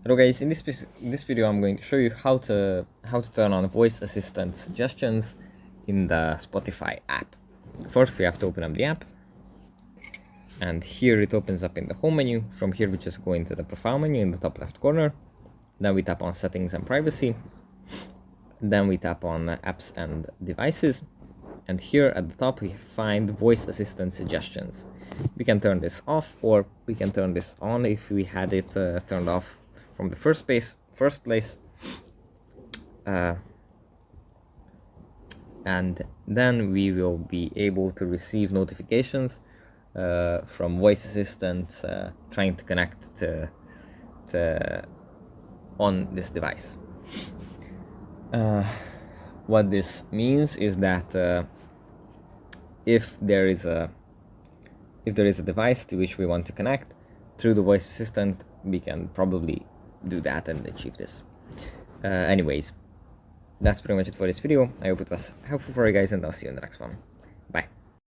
Hello guys, in this video I'm going to show you how to turn on voice assistant suggestions in the Spotify app. First we have to open up the app, and here it opens up in the home menu. From here we just go into the profile menu in the top left corner. Then we tap on settings and privacy. Then we tap on apps and devices. And here at the top we find voice assistant suggestions. We can turn this off, or we can turn this on if we had it turned off from the first place. And then we will be able to receive notifications from voice assistants trying to connect to on this device. What this means is that if there is a device to which we want to connect through the voice assistant, we can probably do that and achieve this. Anyways, that's pretty much it for this video. I hope it was helpful for you guys, and I'll see you in the next one.